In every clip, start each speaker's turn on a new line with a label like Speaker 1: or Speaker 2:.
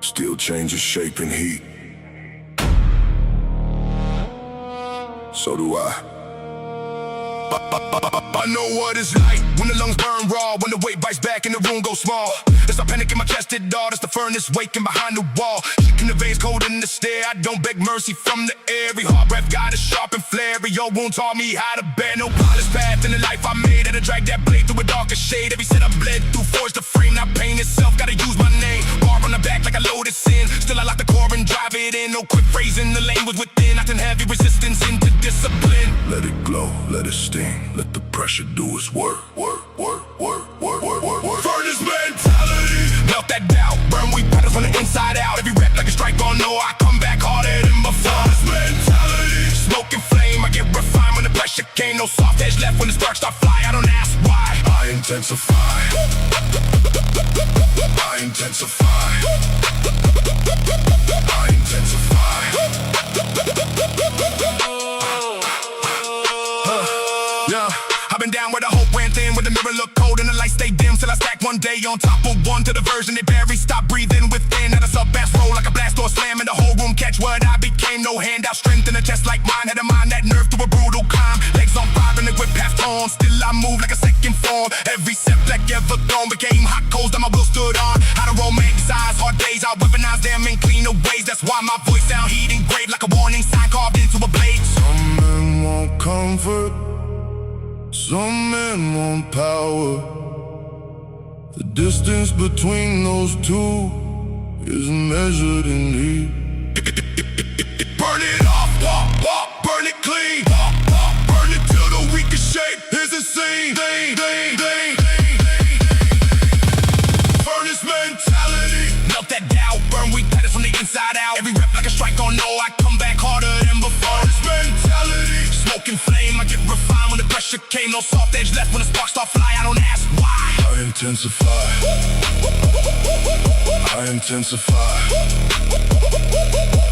Speaker 1: Steel changes shape and heat. So do I. I know what it's like when the lungs burn raw, when the weight bites back and the room goes small. There's a panic in my chest at all, that's the furnace waking behind the wall. Shaking the veins cold in the stare, I don't beg mercy from the air. Every hard breath got a sharp and flare. Every old wound taught me how to bear. No polished path in the life I made, had to drag that blade through a darker shade. Every set I bled through forged the frame, not pain itself, gotta use my name. Bar on the back like a loaded sin, still I lock the core and drive it in. No quick phrasing, the lane was within, I turn heavy resistance into discipline. Let it glow, let it sting, let the pressure do its work. Furnace mentality, melt that doubt, burn weak patterns from the inside out. Every rep like a strike on, no, I come back harder than before. Furnace mentality, smoke and flame, I get refined when the pressure came. No soft edge left when the sparks start fly, I don't ask why. I intensify, I intensify, I intensify. Yeah, I've been down where the hope went thin, where the mirror looked cold and the light stayed dim, till I stacked one day on top of one to the version they bury. Stop breathing within, at a sub-bass roll like a blast door slam, and the whole room catch what I became. No handout, strength in a chest like mine, had a mind that nerve through a brutal climb. Legs on fire and the grip half torn, still I move like a second form. Every setback ever thrown became hot coals that my will stood on. How to romanticize hard days, I weaponize them in cleaner ways. That's why my voice sound heat engraved like a warning sign carved into a blade. Some men want comfort, some men want power. The distance between those two is measured in heat. Burn it off, burn it clean, burn it till the weakest shape is insane. Furnace mentality, melt that doubt, burn weak patterns from the inside out. Every rep like a strike on, no, I come back harder than before. Furnace mentality, smoke and flame, I get refined when the pressure came. No soft edge left when the sparks start fly, I don't ask why. I intensify, I intensify.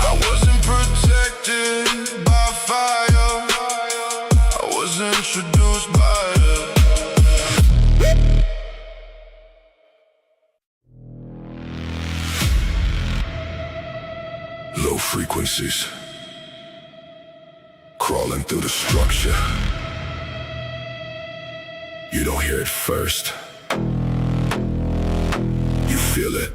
Speaker 1: I wasn't protected by fire, I was introduced by it. Low frequencies crawling through the structure. You don't hear it first, you feel it.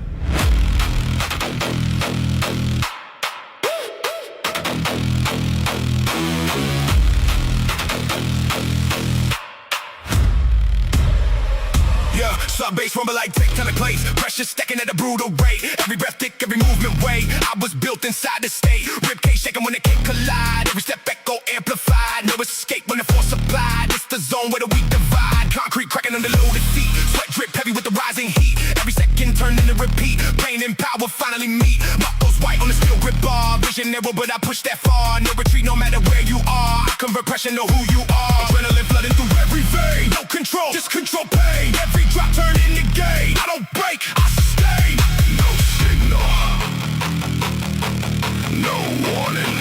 Speaker 1: Sub-bass rumble like tectonic plates, pressure stacking at a brutal rate. Every breath thick, every movement weight. I was built inside the state. Ribcage shaking when the cake collide. Every step echo amplified. No escape when the force applied. It's the zone where the weak divide. Concrete cracking under loaded feet. Sweat drip heavy with the rising heat. Every second turn into repeat. Pain and power finally meet. Buckles white on the steel grip bar. Vision narrow, but I push that far. No retreat, no matter where you are. I convert pressure to who you are. Adrenaline flooding through every vein. No control, just control pain. Every drop turn in the gate. I don't break, I sustain. No signal, no warning,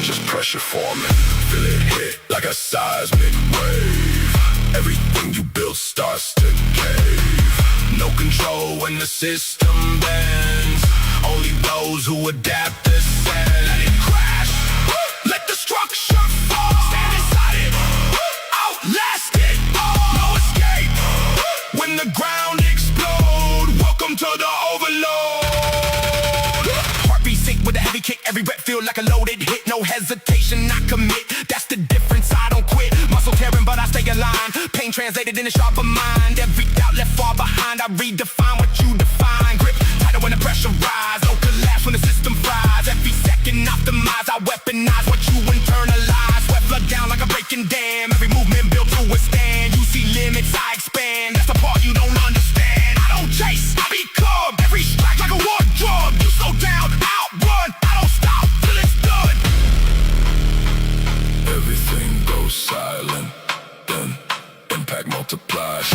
Speaker 1: just pressure forming. Feel it hit like a seismic wave. Everything you built starts to cave. No control when the system bends. Only those who adapt ascend. Let it crash, let the structure fall. Stand inside it, outlast it. No escape when the ground explode. Welcome to the overload. Heartbeat sync with a heavy kick. Every rep feel like a loaded hit. No hesitation, I commit. That's the difference, I don't quit. Muscle tearing, but I stay aligned. Pain translated in a sharper mind. Every doubt left far behind. I redefine what you define. Grip tighter when the pressure rise. No collapse when the system fries. Every second optimize. I weaponize what you internalize. Sweat flood down like a breaking dam. Every movement built to withstand. You see limits, I expand. That's the part you don't understand. I don't chase, I become. Every strike like a war drum. You slow down, outrun. I don't stop till it's done. Everything goes silent, then impact multiplies.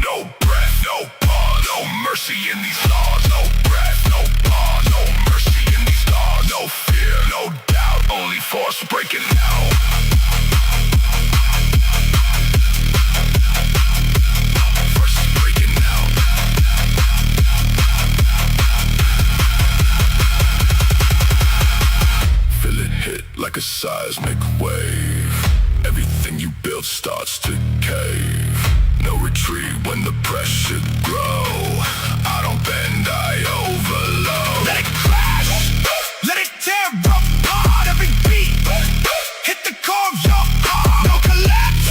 Speaker 1: No breath, no pause, no mercy in these laws. No breath, no pause, no mercy in these laws. No fear, no doubt, only force breaking now. Force breaking world starts to cave. No retreat when the pressure grow. I don't bend, I overload. Let it crash, let it tear apart every beat. Hit the core of your heart, no collapse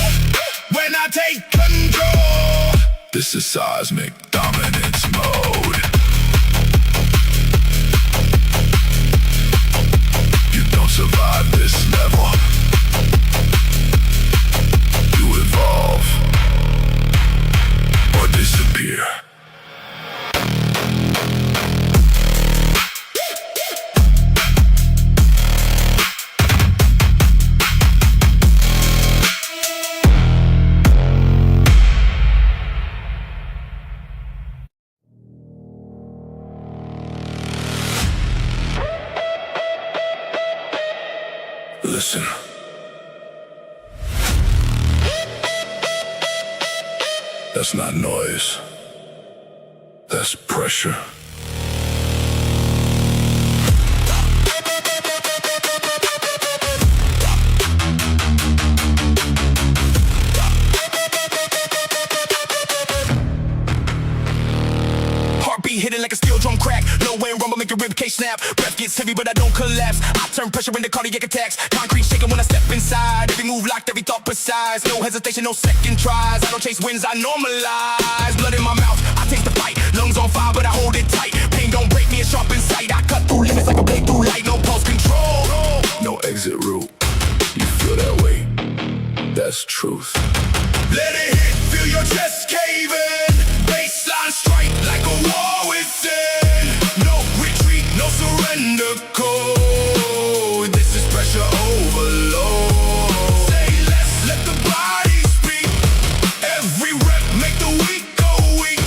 Speaker 1: when I take control. This is seismic dominance mode. You don't survive this level. You evolve or disappear. Listen. That's not noise. That's pressure. Heartbeat hitting like a steel drum crack. Low end rumble make your ribcage snap. Breath gets heavy but I don't collapse. I turn pressure into cardiac attacks. Concrete shaking when I step inside. Every move locked, every thought precise. No hesitation, no second tries. I don't chase wins, I normalize. Blood in my mouth, I taste the fight. Lungs on fire but I hold it tight. Pain don't break me, it's sharp in sight. I cut through limits like a blade through light. No pulse control, no exit route. You feel that way, that's truth. Let it hit, feel your chest cave in. Baseline strike like a war within. No retreat, no surrender code. This is pressure overload. Say less, let the body speak. Every rep make the weak go weak.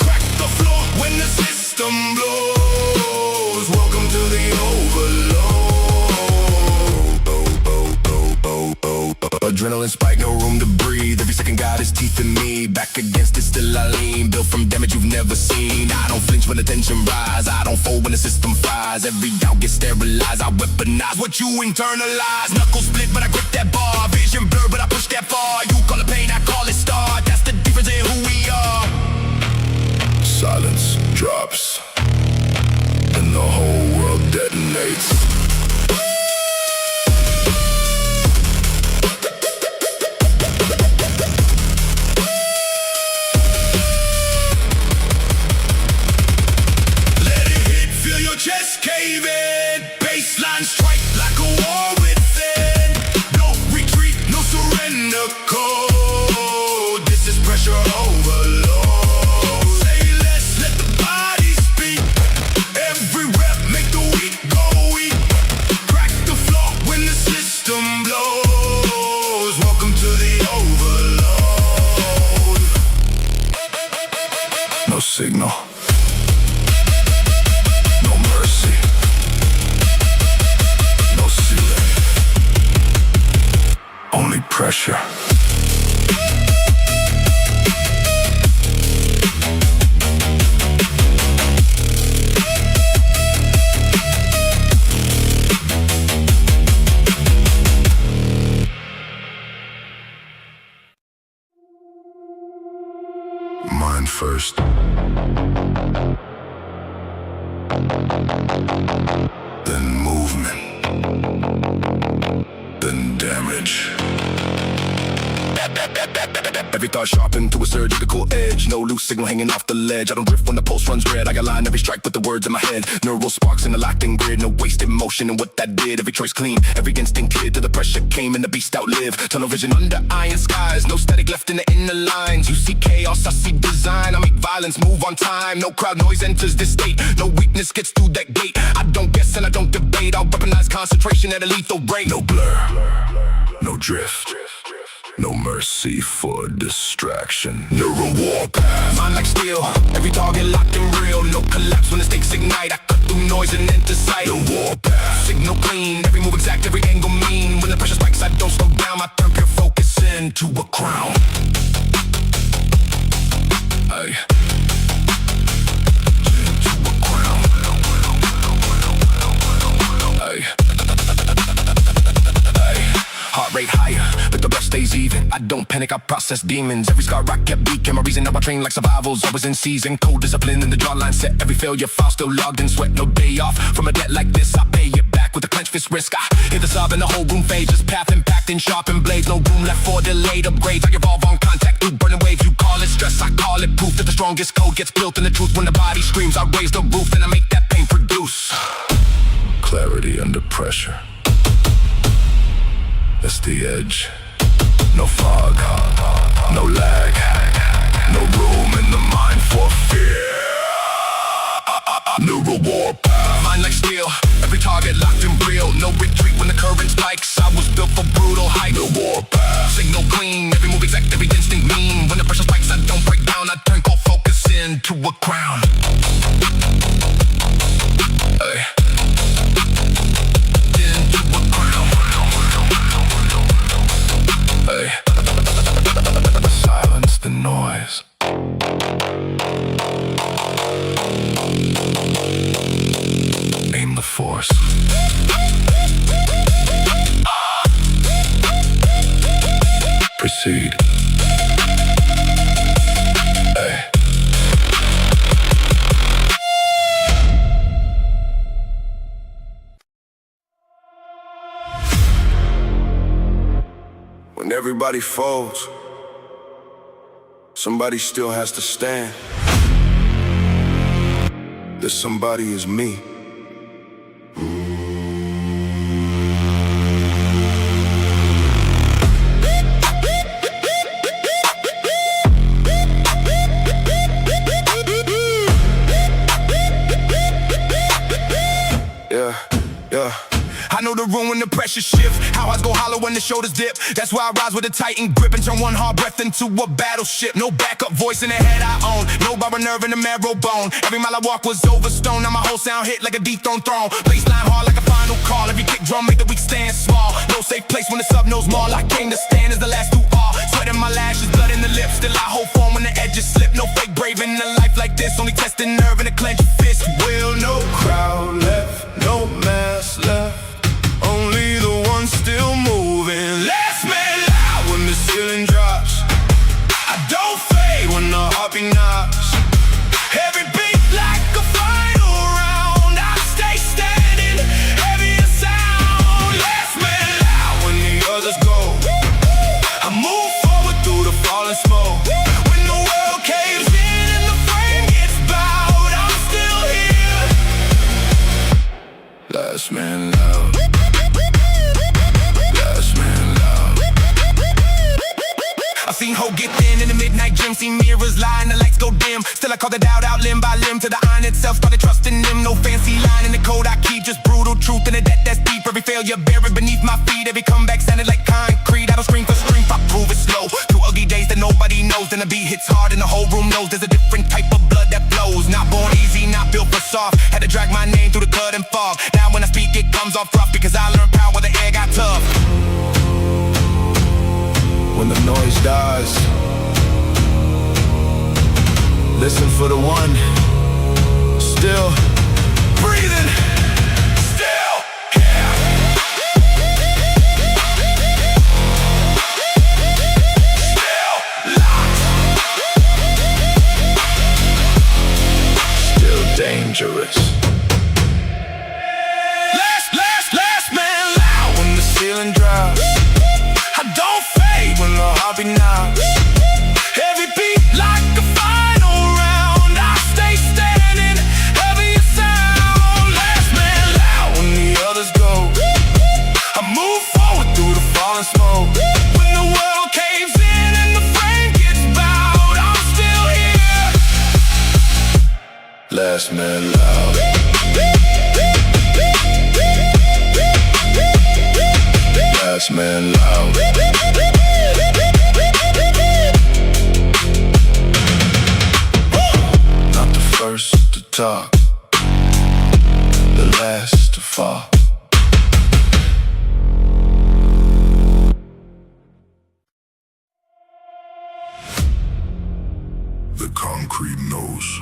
Speaker 1: Crack the floor when the system blows. Welcome to the overload. Adrenaline spike, no room to breathe. Every second got his teeth in me. Back against it, still I lean. Built from damage you've never seen. I don't flinch when the tension rise. I don't fold when the system fries. Every doubt gets sterilized. I weaponize what you internalize. Knuckles split, but I grip that bar. Vision blurred, but I push that far. You call it pain, I call it star. That's the difference in who we are. Silence drops, and the whole world detonates. Chest cave in, baseline strike like a war within. No retreat, no surrender code. This is pressure overload. Say less, let the body speak. Every rep make the weak go weak. Crack the floor when the system blows. Welcome to the overload. No signal. Only pressure. Mind first. Then movement. Then damage. Every thought sharpened to a surgical edge. No loose signal hanging off the ledge. I don't drift when the pulse runs red. I align every strike with the words in my head. Neural sparks in the locked-in grid. No wasted motion in what that did. Every choice clean, every instinct clear. Till the pressure came and the beast outlived. Tunnel vision under iron skies. No static left in the inner lines. You see chaos, I see design. I make violence move on time. No crowd noise enters this state. No weakness gets through that gate. I don't guess and I don't debate. I'll weaponize concentration at a lethal rate. No blur, no drift. No mercy for distraction. Neural warpath. Mind like steel, every target locked and real. No collapse when the stakes ignite. I cut through noise and enter sight. No warpath. Signal clean, every move exact, every angle mean. When the pressure spikes, I don't slow down. I turn pure focus into a crown. Aye. Into a crown. Aye. Aye. Heart rate higher, but the rush stays even. I don't panic, I process demons. Every scar I kept beat, my reason. Now I train like survivals, always in season. Cold discipline in the jawline set. Every failure file still logged in sweat. No day off from a debt like this. I pay it back with a clenched fist risk. I hear the sob and the whole room fades. Just path impact and sharpened blades. No room left for delayed upgrades. I evolve on contact through burning waves. You call it stress, I call it proof that the strongest code gets built in the truth. When the body screams, I raise the roof and I make that pain produce clarity under pressure. That's the edge. No fog, no lag, no room in the mind for fear. Neural warpath, mind like steel. Every target locked and real. No retreat when the current spikes. I was built for brutal height. Neural warpath, signal clean. Every move exact, every instinct mean. When the pressure spikes, I don't break down. I turn cold focus into a crown. Hey. Into a crown. Hey. Silence the noise. Aim the force. Proceed. Hey. When everybody falls, somebody still has to stand. This somebody is me. Yeah. I know the room when the pressure shift. How eyes go hollow when the shoulders dip. That's why I rise with a tightened grip and turn one hard breath into a battleship. No backup voice in the head I own. No borrowed nerve in the marrow bone. Every mile I walk was over stone. Now my whole sound hit like a dethroned throne. Baseline hard like a final call. Every kick drum make the weak stand small. No safe place when the sub knows more. I came to stand as the last through all. Sweat in my lashes, blood in the lips. Still I hold form when the edges slip. No fake brave in a life like this. Only testing nerve and a clenched fist. Will no crowd left, no mass left. Only the one still moving. Last man loud when the ceiling drops. I don't fade when the heartbeat knocks. Every beat like a final round. I stay standing, heavier sound. Last man loud when the others go. I move forward through the falling smoke. When the world caves in and the frame gets bowed, I'm still here. Last man loud. Seen Ho get thin in the midnight gym. Seen mirrors lie and the lights go dim. Still I call the doubt out limb by limb. To the iron itself started trusting him. No fancy line in the code I keep. Just brutal truth in a debt that's deep. Every failure buried beneath my feet. Every comeback sounded like concrete. I don't scream for strength, I prove it slow. Through ugly days that nobody knows. Then the beat hits hard and the whole room knows there's a different type of blood that flows. Not born easy, not built for soft. Had to drag my name through the cud and fog. Now when I speak it comes off rough. Because I learned power, the air got tough. When the noise dies, listen for the one still breathing, still here. Still locked. Still dangerous. Last man loud when the ceiling drops. I don't fade when the heartbeat knocks. Every beat like a final round. I stay standing, heavier sound. Last man loud when the others go. I move forward through the falling smoke. When the world caves in and the frame gets bowed, I'm still here. Last man loud. Last man loud. Not the first to talk, the last to fall. The concrete knows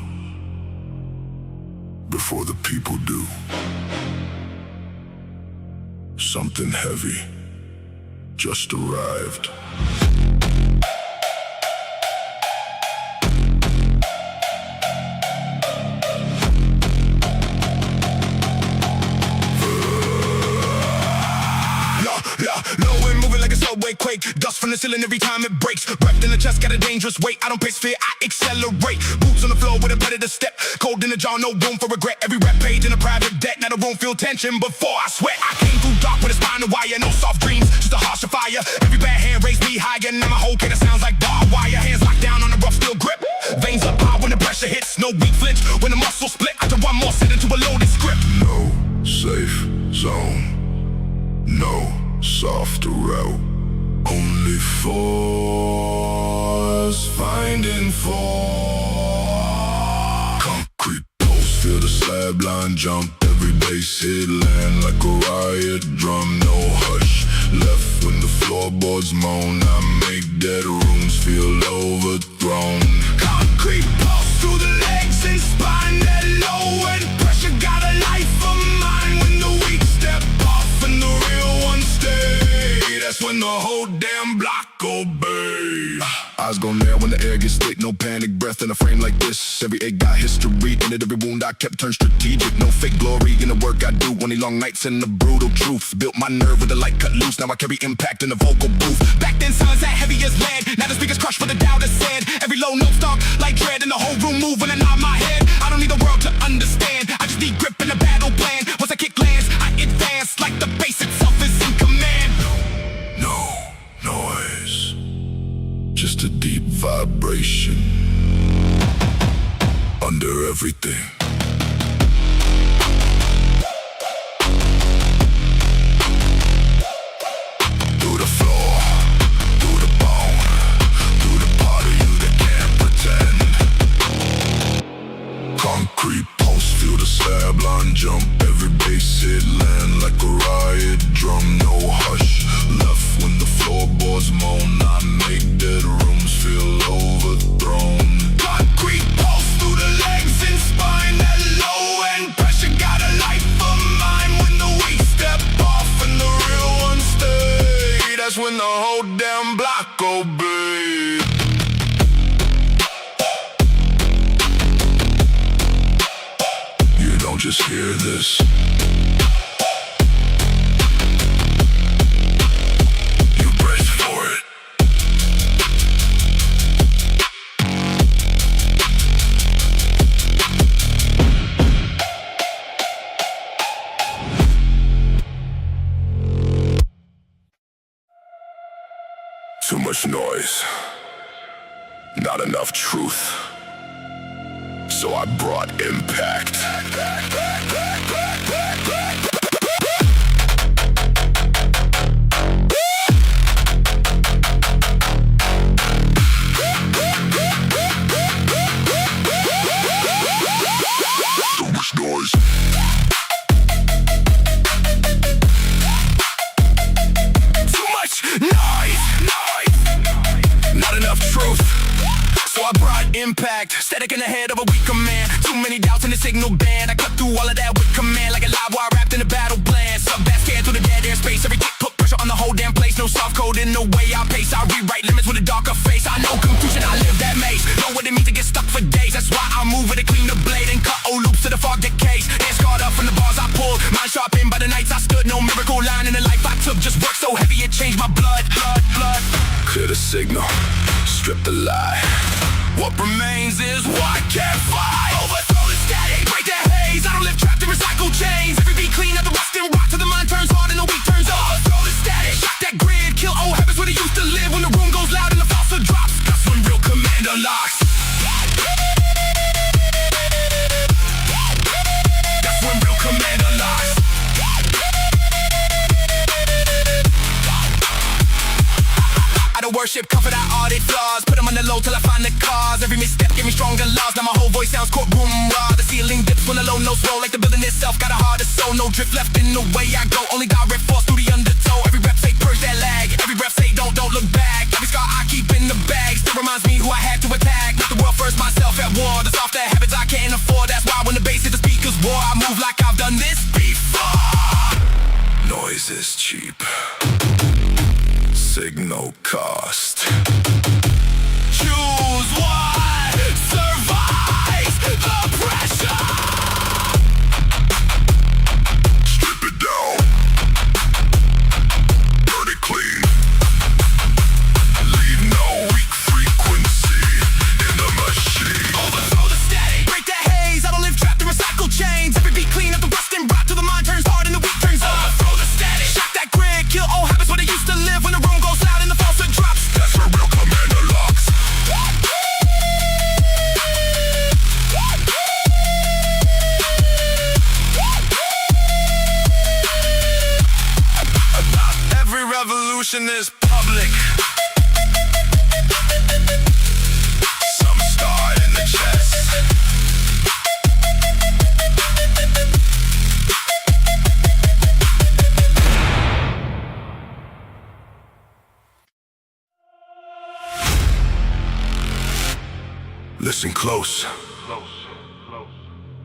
Speaker 1: before the people do. Something heavy just arrived. Low and moving like a subway quake. Dust from the ceiling every time it breaks. Wrapped in the chest, got a dangerous weight. I don't pace fear, I accelerate. Boots on the floor with a predator step. Cold in the jaw, no room for regret. Every rap page in a private debt. Now the room feel tension before I sweat. I came through dark with a spinal wire. No soft dreams, just a harsher fire. Every bad hand raised me higher. Now my whole kid sounds like barbed wire. Hands locked down on a rough steel grip. Veins up high when the pressure hits. No weak flinch when the muscle split. After one more sit into a loaded script. No safe zone. No softer route. Only force finding force. Concrete post, feel the slab line jump. Every base hit land like a riot drum. No hush left when the floorboards moan. I make dead rooms feel overthrown. Concrete pulse through the legs and spine. That low and pressure got a life of mine. When the weak step off and the real ones stay, that's when the whole damn block obey. Eyes go there when the air gets thick. No panic, breath in a frame like this. Every egg got history. Ended every wound I kept turned strategic. No fake glory in the work I do. Only long nights and the brutal truth. Built my nerve with the light cut loose. Now I carry impact in the vocal booth. Back then silence that heavy as lead. Now the speakers crush for the doubt is said. Every low note stalk like dread. And the whole room move when I nod my head. I don't need the world to understand. I just need grip in the battle plan. Once I kick lands, I advance like the base itself is in command. No noise, just a deep vibration under everything. Through the floor, through the bone, through the part of you that can't pretend. Concrete post, feel the slab line jump. Every base hit land like a riot drum. No hush left when the floorboards moan. I make dead rooms feel overthrown. Concrete pulse through the legs and spine. That low end pressure got a life of mine. When the weak step off and the real ones stay, that's when the whole damn block obey. You don't just hear this. Too much noise, not enough truth. So I brought impact. Too much noise. Too much noise. Not enough truth, so I brought impact. Static in the head of a weaker man. Too many doubts in the signal band. I cut through all of that with command. Like a live wire wrapped in a battle plan. Sub-bass scared through the dead air space. Every kick put pressure on the whole damn place. No soft code in the way I pace. I rewrite limits with a darker face. I know confusion, I live that maze. Know what it means to get stuck for days. That's why I move with a clean the blade and cut old loops to the fog decays. Hands scarred up from the bars I pulled. Mind sharpened by the nights I stood. No miracle line in the life I took. Just work so heavy it changed my blood. Clear the signal, strip the lie. What remains is what can't fly. Overthrow the static, break the haze. I don't live trapped in recycled chains. Every beat clean at the rust and rock till the mind turns hard and the weak turns off. Overthrow the static, shock that grid. Kill old habits where they used to live. When the room goes loud and the falsehood drops, that's when real command unlocks. That's when real command unlocks. I don't worship comfort, I audit flaws. Put them on the low till I find the cause. Every misstep give me stronger laws. Now my whole voice sounds courtroom raw. The ceiling dips when the low notes roll. Like the building itself got a harder soul. No drift left in the way I go. Only direct force through the undertow. Every rep say purge that lag. Every rep say don't look back. Every scar I keep in the bag still reminds me who I had to attack. Not the world first, myself at war. The softer habits I can't afford. That's why when the bass hit the speakers war, I move like I've done this before. Noise is cheap. no cost. Choose what survives the pressure. Strip it down, burn it clean. Leave no weak frequency in the machine. Overthrow the static, break the haze. I don't live trapped in recycled chains. Every beat clean up the rust and rot till the mind turns hard and the weak turns up. Overthrow the static, shock that grid, kill old habits where they used to live. When the room goes loud and the falsehood drops, that's where real commander locks. Every revolution is public. Some start in the chest. Listen close.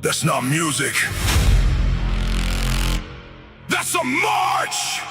Speaker 1: That's not music. That's a march!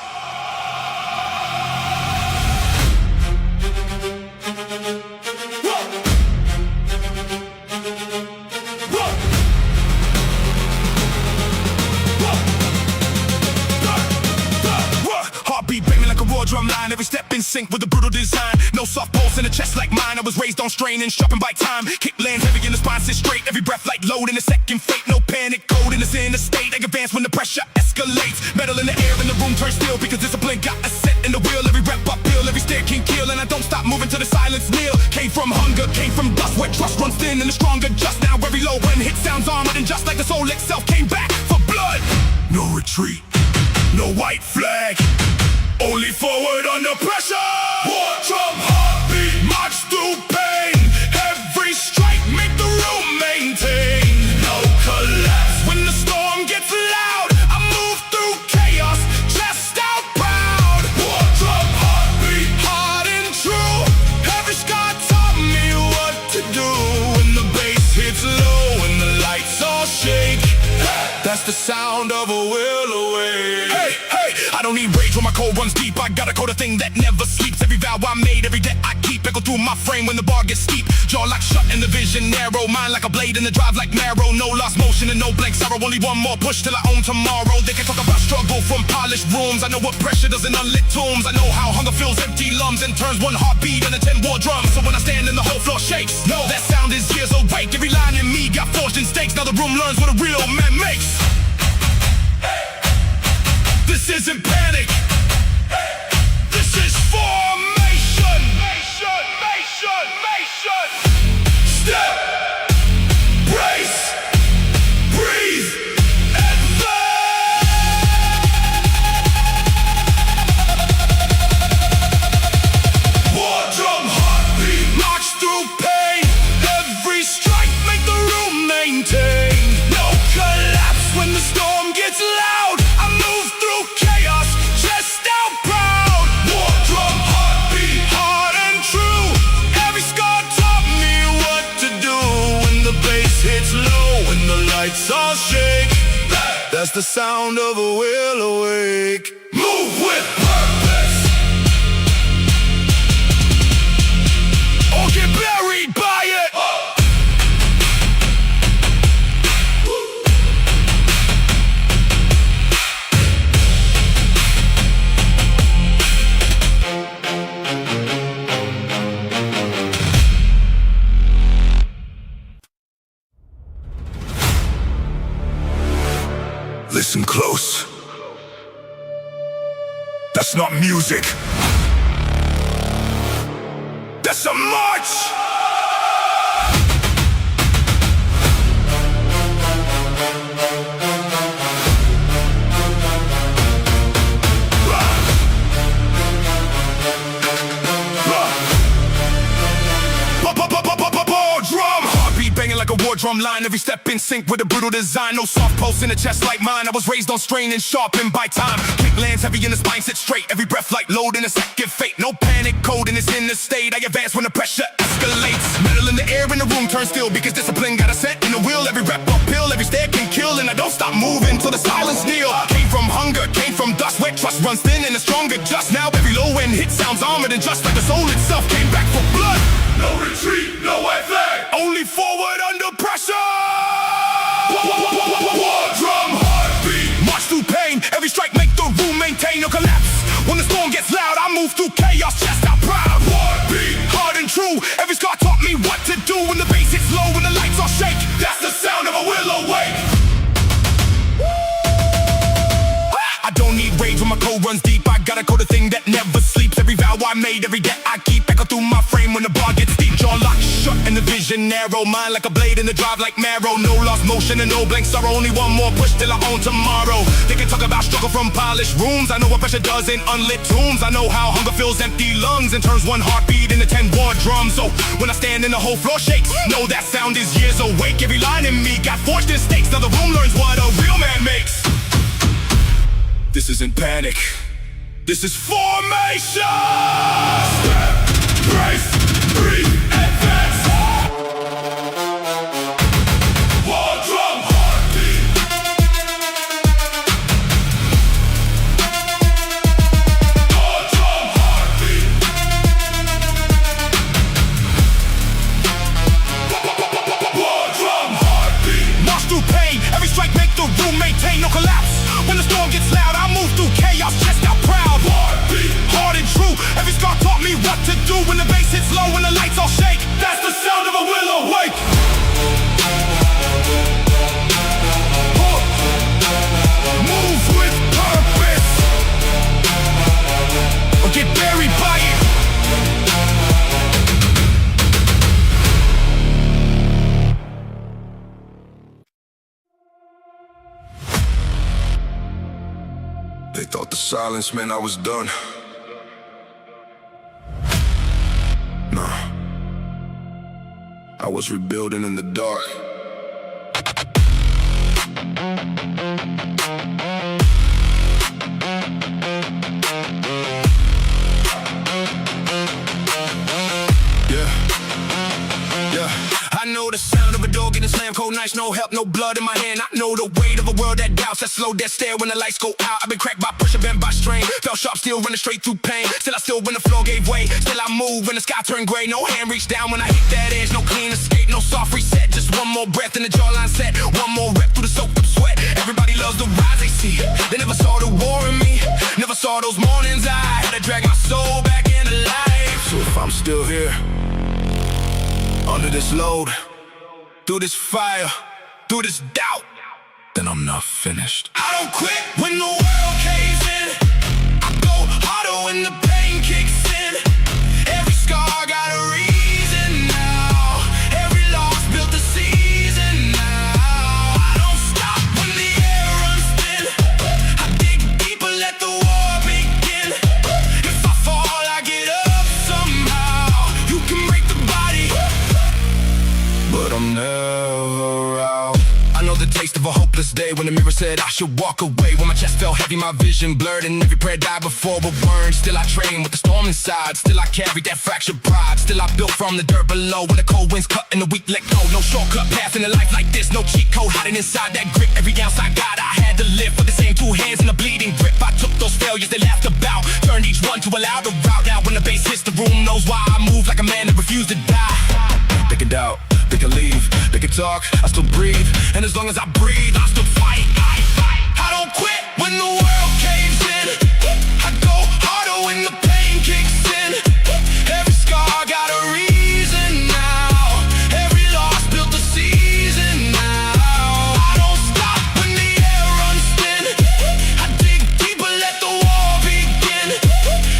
Speaker 1: Heartbeat banging like a raw drum line. Every step in sync with the brutal design. No soft pulse in a chest like mine. I was raised on strain and sharpened by time. Kick lands heavy in the spine, sit straight. Every breath like load in a second fate. No panic code in the state. I advance when the pressure escalates. Metal in the air and the room turns still, because discipline got a set in the wheel. Every rep uphill, every stare can kill, and I don't stop moving till the silence kneel. Came from hunger, came from dust, where trust runs thin and the stronger just. Now every low one hit sounds armored, and just like the soul itself came back for blood. No retreat, no white flag, only forward under pressure. War drum heartbeat, march through pain. Every strike make the room maintain. No collapse when the storm gets loud. I move through chaos, chest out proud. War drum heartbeat, hard and true. Every scar taught me what to do. When the bass hits low and the lights all shake, that's the sound of a will awake. Hey, hey, I don't need rage when my code runs deep. I got a code, a thing that never sleeps. Every vow I made, every debt I keep, echo through my frame when the bar gets steep. Jaw locked shut and the vision narrow. Mind like a blade in the drive like marrow. No lost motion and no blank sorrow. Only one more push till I own tomorrow. They can talk about struggle from polished rooms. I know what pressure does in unlit tombs. I know how hunger fills empty lungs and turns one heartbeat into 10 war drums. So when I stand and the whole floor shakes, no, that sound is years awake. Every line in me got forged in stakes. Now the room learns what a real man makes. This isn't panic. This is formation. Step, brace, breathe, advance. War drum heartbeat, march through pain. Every strike make the room maintain. No collapse when the storm gets loud. I move through chaos, chest out proud. War drum heartbeat, hard and true. Every scar taught me what to do. When the bass hits low, when the lights all shake, that's the sound of a will awake. Move with purpose, or get buried by it. Listen close. That's not music. That's a march! Like a war drum line, every step in sync with a brutal design. No soft pulse in a chest like mine. I was raised on strain and sharpened by time. Kick lands heavy in the spine, sit straight. Every breath like load in a second fate. No panic code in this inner state. I advance when the pressure escalates. Metal in the air and the room turns still, because discipline got a set in the wheel. Every rep uphill, every stare can kill, and I don't stop moving till the silence kneel. Came from hunger, came from dust, where trust runs thin and the stronger just. Now every low end hit sounds armored and just like the soul itself came back for blood. No retreat, no white flag, only forward under pressure. War drum heartbeat, march through pain. Every strike make the room maintain, no collapse. When the storm gets loud, I move through chaos, chest out proud. Heartbeat, hard and true. Every scar taught me what to do when the bass hits low, when the lights all shake. That's the sound of a will awake. I don't need rage when my code runs deep. I got a code, a thing that never sleeps. Every vow I made, every debt I keep, echo through my frame when the bar gets deep. Jaw locked shut and the vision narrow, mind like a blade in the drive like marrow. No lost motion and no blank sorrow, only one more push till I own tomorrow. They can talk about struggle from polished rooms. I know what pressure does in unlit tombs. I know how hunger fills empty lungs and turns one heartbeat into 10 war drums. So when I stand and the whole floor shakes, know that sound is years awake. Every line in me got forged in stakes. Now the room learns what a real man makes. This isn't panic, this is formation. Step, brace, breathe, advance. War drum heartbeat. War drum heartbeat. War drum heartbeat. March through pain, every strike make the room maintain, no collapse. When the storm gets loud, I move through chaos, chest out proud. Heartbeat, hard and true. Every scar taught me what to do when the bass hits low, when the lights all shake. That's the sound of a will awake. Move with purpose, or get buried by it. They thought the silence meant I was done. Nah, I was rebuilding in the dark. I know the sound of a door getting slammed, cold nights, no help, no blood in my hand. I know the weight of a world that doubts, that slow, that stare when the lights go out. I've been cracked by pressure, bent by strain. Felt sharp, still running straight through pain. Still I stood when the floor gave way. Still I move when the sky turned gray. No hand reached down when I hit that edge. No clean escape, no soft reset. Just one more breath and the jawline set. One more rep through the soaked up sweat. Everybody loves the rise they see. They never saw the war in me. Never saw those mornings I had to drag my soul back into life. So if I'm still here, under this load, through this fire, through this doubt, then I'm not finished. I don't quit when the world caves in. I go harder when the pain kicks in. Every scar got a reason now. Every loss built a season now. I don't stop when the air runs thin. I dig deeper, let the war begin. If I fall, I get up somehow. You can break the body, but I'm never out. I know the taste of a hopeless day when the mirror said I should walk away. When my chest felt heavy, my vision blurred, and every prayer died before a word. Still I train with the storm inside. Still I carried that fractured pride. Still I built from the dirt below. When the cold winds cut and the weak let go. No shortcut path in a life like this. No cheat code hiding inside that grip. Every ounce I got, I had to live with the same two hands and a bleeding grip. I took those failures they laughed about, turned each one to a louder route. Now when the bass hits the room, knows why I move like a man that refused to die. They can doubt, they can leave, they can talk, I still breathe. And as long as I breathe, I still fight. I don't quit when the world caves in. I go harder when the pain kicks in. Every scar got a reason now. Every loss built a season now. I don't stop when the air runs thin. I dig deeper, let the war begin.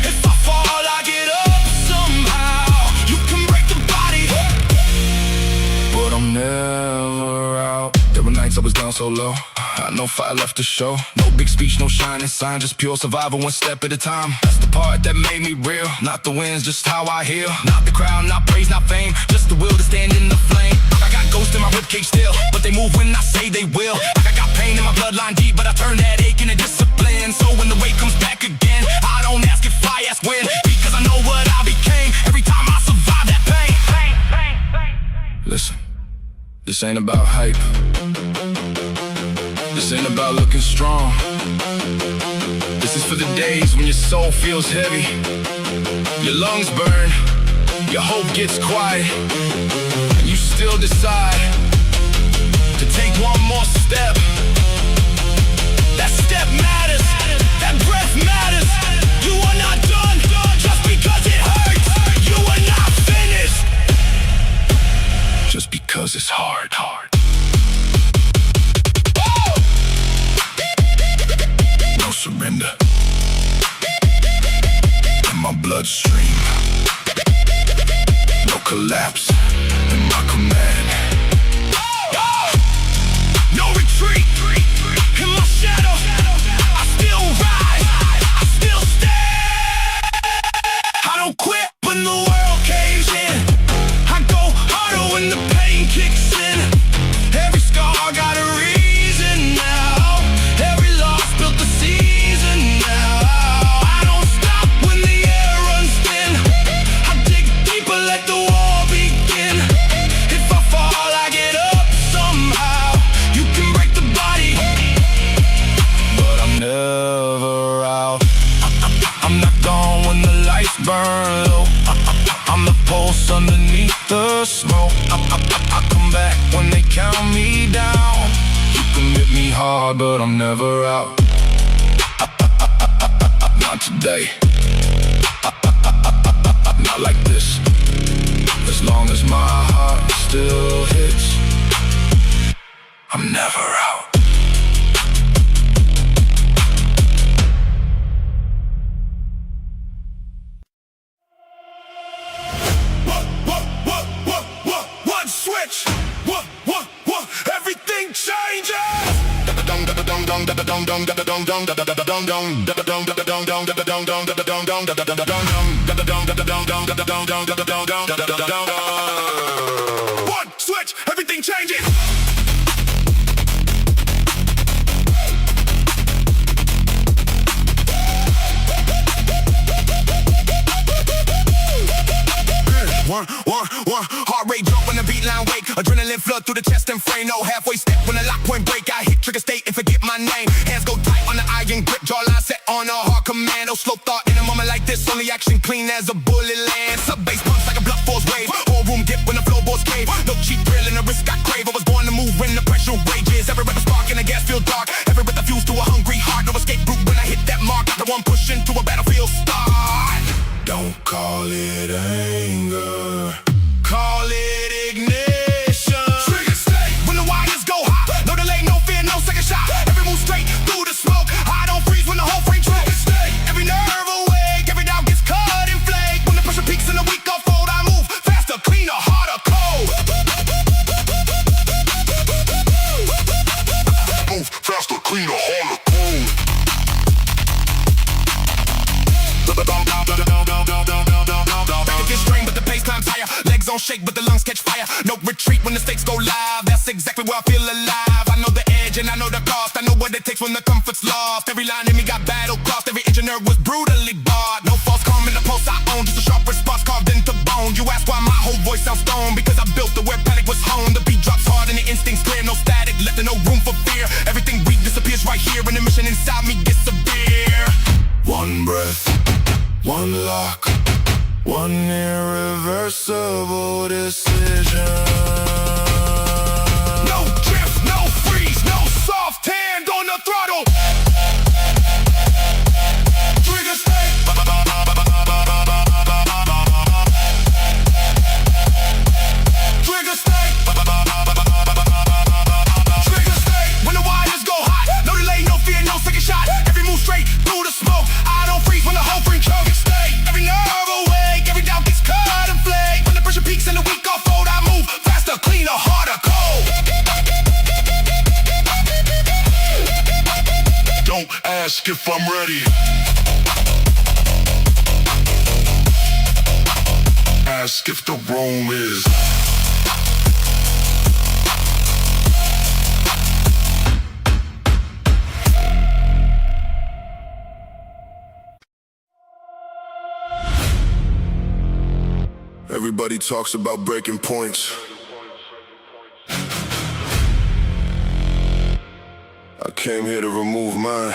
Speaker 1: If I fall, I get up somehow. You can break the body, but I'm never out. There were nights I was down so low, no fire left to show. No big speech, no shining sign, just pure survival, one step at a time. That's the part that made me real. Not the wins, just how I heal. Not the crowd, not praise, not fame, just the will to stand in the flame. I got ghosts in my ribcage still, but they move when I say they will. Like I got pain in my bloodline deep, but I turn that ache into discipline. So when the weight comes back again, I don't ask if I ask when, because I know what I became every time I survive that pain. Listen, this ain't about hype. This ain't about looking strong. This is for the days when your soul feels heavy, your lungs burn, your hope gets quiet, and you still decide to take one more step. That step matters, that breath matters. You are not done just because it hurts. You are not finished just because it's hard. No surrender in my bloodstream. No collapse in my command. No retreat in my shadow. I still rise, I still stand. I don't quit when the world caves in. I go harder when the pain kicks in. Every scar got a reason now. Every loss built a season now. I don't stop when the air runs thin. I dig deeper, let the war begin. If I fall, I get up somehow. You can break the body, but I'm never out. I'm not gone when the lights burn low. I'm the pulse underneath the smoke. I come back when they count me down. You can hit me hard, but I'm never out. Not today. Not like this. As long as my heart still hits, I'm never out. One switch. Everything changes. One switch, everything changes. One, heart rate drop when the beat line wake. Adrenaline flood through the chest and frame. No halfway step when the lock point break. I hit trigger state and forget my name. Hands go tight on the iron grip. Jawline set on a hard commando. Slow thought in a moment like this. Only action clean as a bullet lands. Sub bass pumps like a blunt force wave. Whole room dip when the floorboards cave. No cheap thrill and the risk I crave. I was born to move when the pressure rages. Every breath a spark and the gas feel dark. Every breath a fuse to a hungry heart. No escape route when I hit that mark. Not the one pushing to a battlefield start. Don't call it anger, call it ignition. Trigger state when the wires go hot. No delay, no fear, no second shot. Every move straight through the smoke. I don't freeze when the whole frame trigger state. Every nerve awake, every doubt gets cut and flake. When the pressure peaks and the weak unfold, I move faster, cleaner, harder, cold. Move faster, cleaner, harder, cold. Back against strain, but the pace climbs higher. Legs on shake, but the lungs catch fire. No retreat when the stakes go live. That's exactly where I feel alive. I know the edge and I know the cost. I know what it takes when the comfort's lost. Every line in me got battle crossed. Every engineer was brutally barred. No false calm in the pulse I own. Just a sharp response carved into bone. You ask why my whole voice sounds stone. Because I built it where panic was honed. The beat drops hard and the instinct's clear. No static, left no room for fear. Everything weak disappears right here. And the mission inside me gets severe. One breath, one lock, one irreversible decision. No drift, no freeze, no soft hand on the throttle. Trigger state. Trigger state. Trigger state. When the wires go hot, no delay, no fear, no second shot. Every move straight through the smoke. I don't freeze when the whole frame trigger state. Every nerve awake, every doubt gets cut and flake. When the pressure peaks and the weak unfold, I move faster, cleaner, harder, cold. Don't ask if I'm ready. Ask if the room is. Everybody talks about breaking points. I came here to remove mine.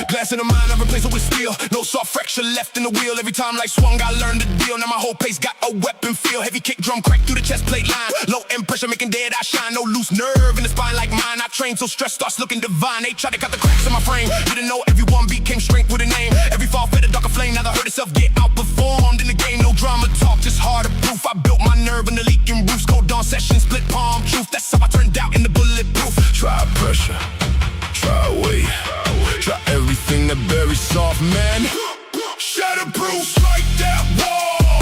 Speaker 1: Glass in the mind, I replace it with steel. No soft fracture left in the wheel. Every time life swung, I learned the deal. Now my whole pace got a weapon feel. Heavy kick drum crack through the chest plate line. Low end pressure making dead eye shine. No loose nerve in the spine like mine. I train so stress starts looking divine. They try to cut the cracks in my frame. Didn't know everyone became strength with a name. Every fall fed a darker flame. Now the hurt itself get outperformed in the game. No drama talk, just harder proof. I built my nerve in the leaking roofs. Cold dawn session, split palm truth. That's how I turned out in the bulletproof. Try pressure, try weight. Try everything that buries soft, man. Shatterproof, strike that wall.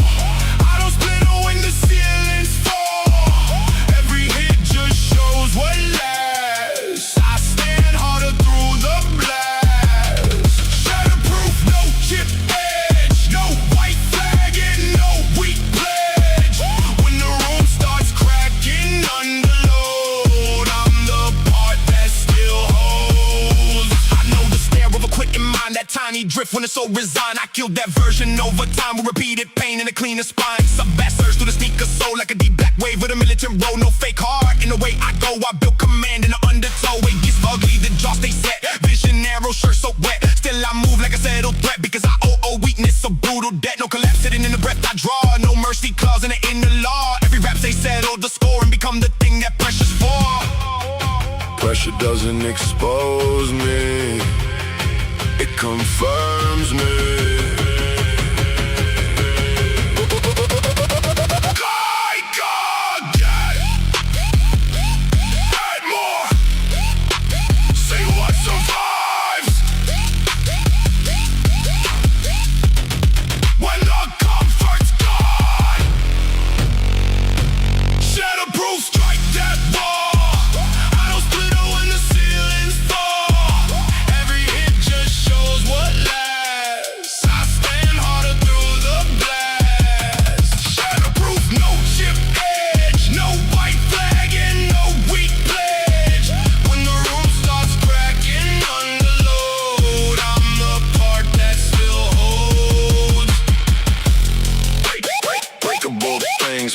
Speaker 1: I don't split when the ceilings fall. Every hit just shows what lasts. I stand harder through the blast. Shatterproof, no chip edge, no white flag and no weak pledge. When the room starts cracking under load, I'm the part that still holds. I know the stare of a quitting mind, that tiny drift when it's so resigned. I killed that version over time with repeated pain and a cleaner spine. Sub-bass surge through the sneaker soul like a deep black wave with a militant roll. No fake heart in the way I go. I built command in the undertow. It gets ugly, the jaw stay set. Vision narrow, shirt so wet. Still I move like a settled threat because I owe weakness, a brutal debt. No collapse sitting in the breath I draw. No mercy clause in the inner law. Every rap they settle the score and become the thing that pressure's for. Pressure doesn't expose me, it confirms me.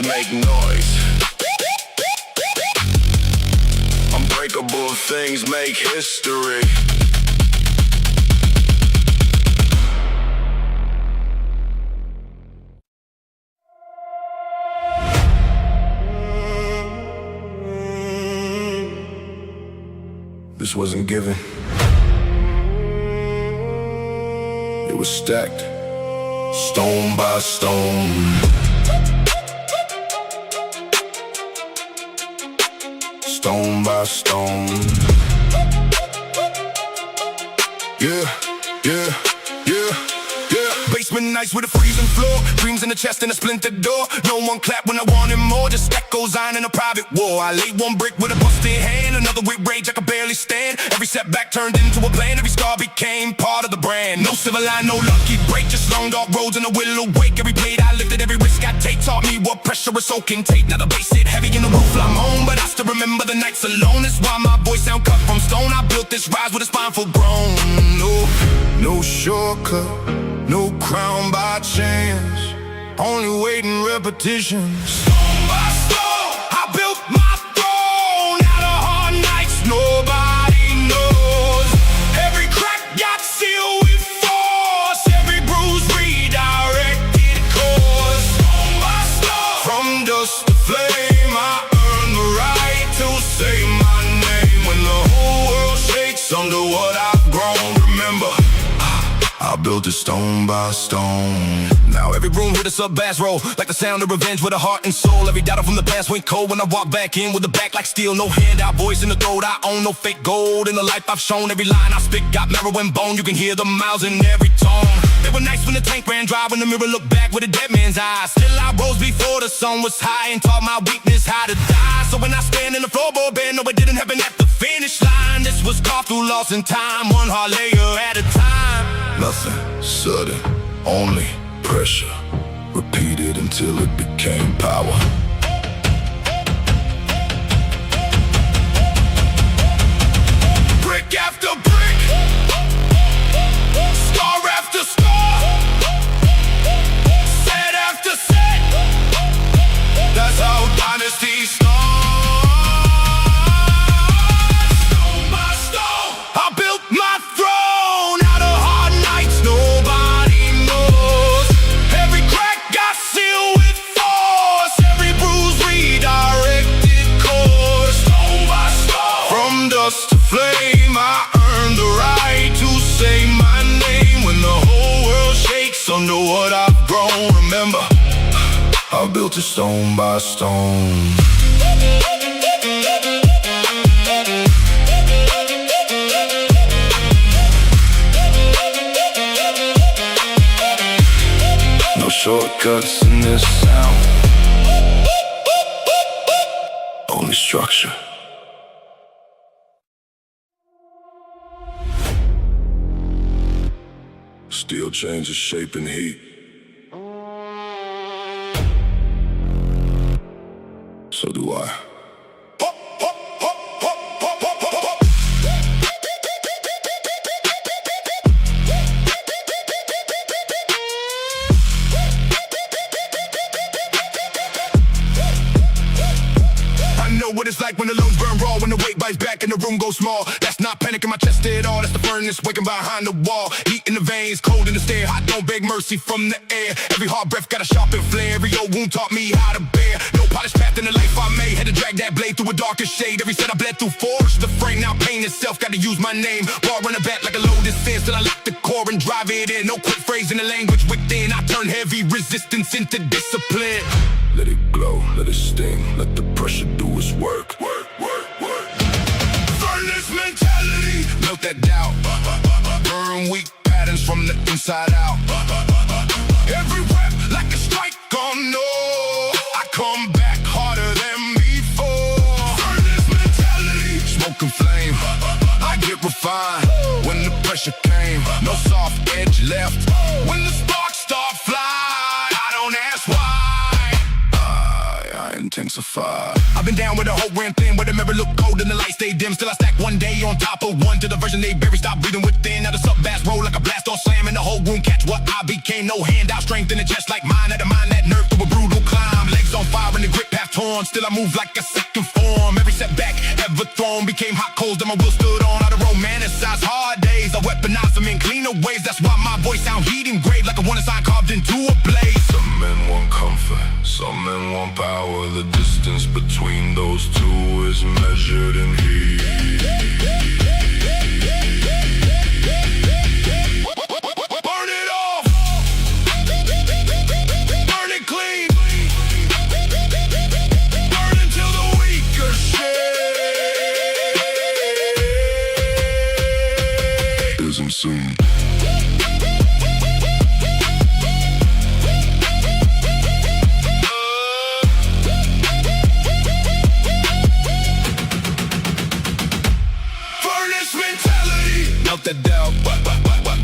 Speaker 1: Make noise. Unbreakable things make history. This wasn't given, it was stacked, stone by stone. Stone by stone. Yeah, yeah, yeah, yeah. Basement nights with a freezing floor, dreams in the chest and a splintered door. No one clap when I wanted more, just echoes on in a private war. I laid one brick with a busted hand, another with rage I could barely stand. Every setback turned into a plan, every scar became part of the brand. No silver line, no lucky break, just long dark roads and a will awake. Every blade I lifted, every risk I take taught me what pressure is soaking tape. Now the bass hit heavy in the roof, I'm home, but I still remember the nights alone. That's why my voice sound cut from stone. I built this rise with a spine full grown. No shortcut, no crown by chance, only waiting repetition. Stone by stone, I built my throne out of hard nights nobody knows. Every crack got sealed with force, every bruise redirected course. Stone by stone, from dust to flame, I earned the right to say my name. When the whole world shakes under what I've grown, remember, I built it stone by stone. Now every room with a sub-bass roll, like the sound of revenge with a heart and soul. Every data from the past went cold when I walked back in with the back like steel. No handout, voice in the throat, I own no fake gold. In the life I've shown, every line I spit got marrow and bone. You can hear the miles in every tone. They were nice when the tank ran dry, when the mirror looked back with a dead man's eyes. Still I rose before the sun was high and taught my weakness how to die. So when I stand in the floorboard bend, no it didn't happen at the finish line. This was carved through loss and time, one hard layer at a time. Nothing sudden, only pressure, repeated until it became power. Brick after brick. to stone by stone. No shortcuts in this sound, only structure. Steel changes shape and heat, so do I. What it's like when the lungs burn raw, when the weight bites back and the room goes small. That's not panic in my chest at all, that's the furnace waking behind the wall. Heat in the veins, cold in the stare, hot don't beg mercy from the air. Every hard breath got a sharpened flare, every old wound taught me how to bear. No polished path in the life I made, had to drag that blade through a darker shade. Every set I bled through forged the frame, now pain itself, got to use my name. Bar running back like a loaded sense, till I lift the core and drive it in. No quick phrase in the language within, I turn heavy resistance into discipline. Let it glow, let it sting, let the pressure do its work. Work, work, work. Furnace mentality, melt that doubt. Burn weak patterns from the inside out. Every rep like a strike on no. I come back harder than before. Furnace mentality, smoke and flame. I get refined when the pressure came. No soft edge left. When the sparks start flying, I don't ask why. Intensify. I've been down with the hope ran thin, where the mirror look cold and the light stay dim. Still I stack one day on top of one, to the version they bury, stop breathing within. Now the sub-bass roll like a blast or slam, and the whole room catch what I became. No handout, strength in the chest like mine. Had to mind that nerve through a brutal climb. Legs on fire and the grip half torn, still I move like a second form. Every setback ever thrown became hot coals that my will stood on. Out of romanticize hard days, I weaponize them in cleaner ways. That's why my voice sound heat engraved like a warning sign carved into a blaze. Some men want comfort, some men want power. The distance between those two is measured in heat. Burn it off, burn it clean, burn until the weaker shade isn't soon. Melt that doubt,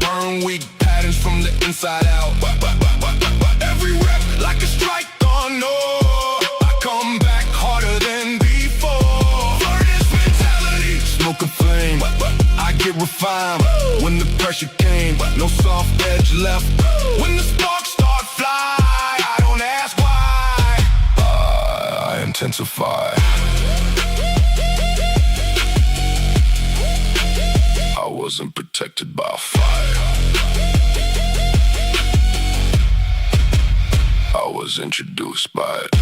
Speaker 1: burn weak patterns from the inside out. Every rep like a strike on no. I come back harder than before. Furnace mentality, smoke and flame. I get refined when the pressure came. No soft edge left. When the sparks start fly, I don't ask why. I intensify. I wasn't protected by fire, I was introduced by it.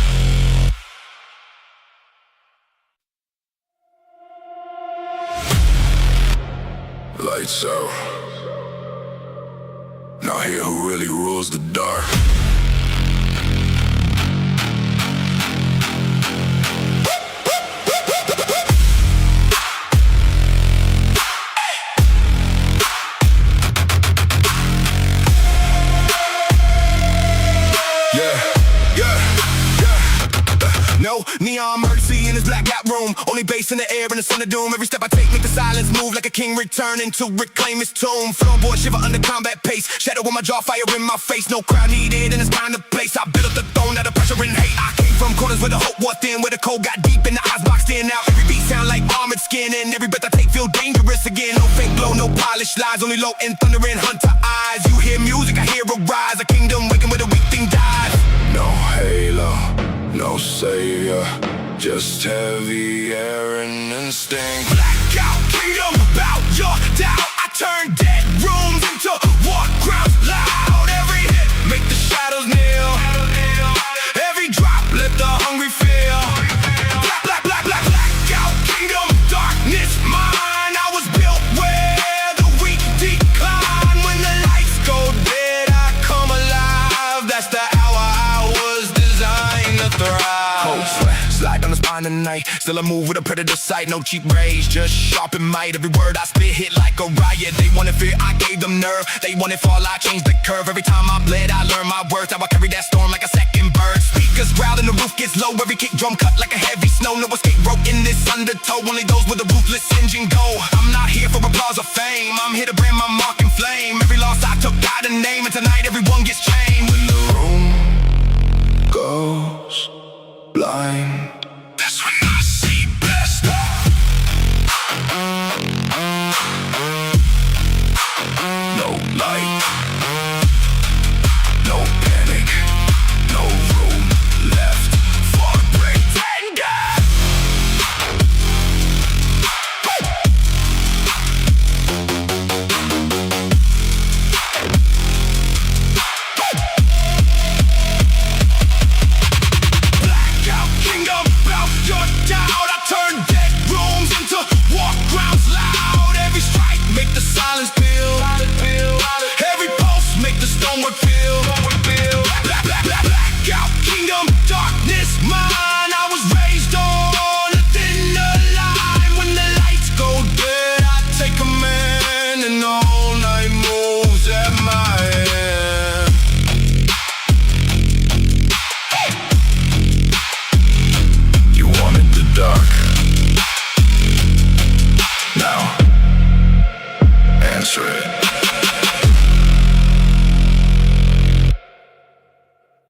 Speaker 1: Lights out. Now hear who really rules the dark. No neon mercy in his black out room, only bass in the air and the son of doom. Every step I take make the silence move like a king returning to reclaim his tomb. Floorboard shiver under combat pace, shadow on my jaw, fire in my face. No crowd needed in this kind of place. I built up the throne out of pressure and hate. I came from corners where the hope was thin, where the cold got deep and the eyes boxed in. Now every beat sound like armored skin, and every breath I take feel dangerous again. No fake glow, no polished lies, only low and thunder and hunter eyes. You hear music, I hear a rise, a kingdom waking where the weak thing dies. No halo, no savior, just heavy air and instinct. Blackout, freedom about your doubt. I turn dead rooms into war grounds loud. Every hit make the shadows kneel. Every drop let the hungry feel. Blackout, kingdom, darkness, mine. I was built where the weak decline. When the lights go dead, I come alive. That's the hour I was designed to Cold sweat, slide down the spine tonight. Still I move with a predator sight. No cheap rage, just sharp and might. Every word I spit hit like a riot. They wanted fear, I gave them nerve. They wanted fall, I changed the curve. Every time I bled, I learned my worth. How I carry that storm like a second bird. Speakers growl and the roof gets low. Every kick drum cut like a heavy snow. No escape rope in this undertow. Only those with a ruthless engine go. I'm not here for applause or fame. I'm here to brand my mark and flame. Every loss I took got a name. And tonight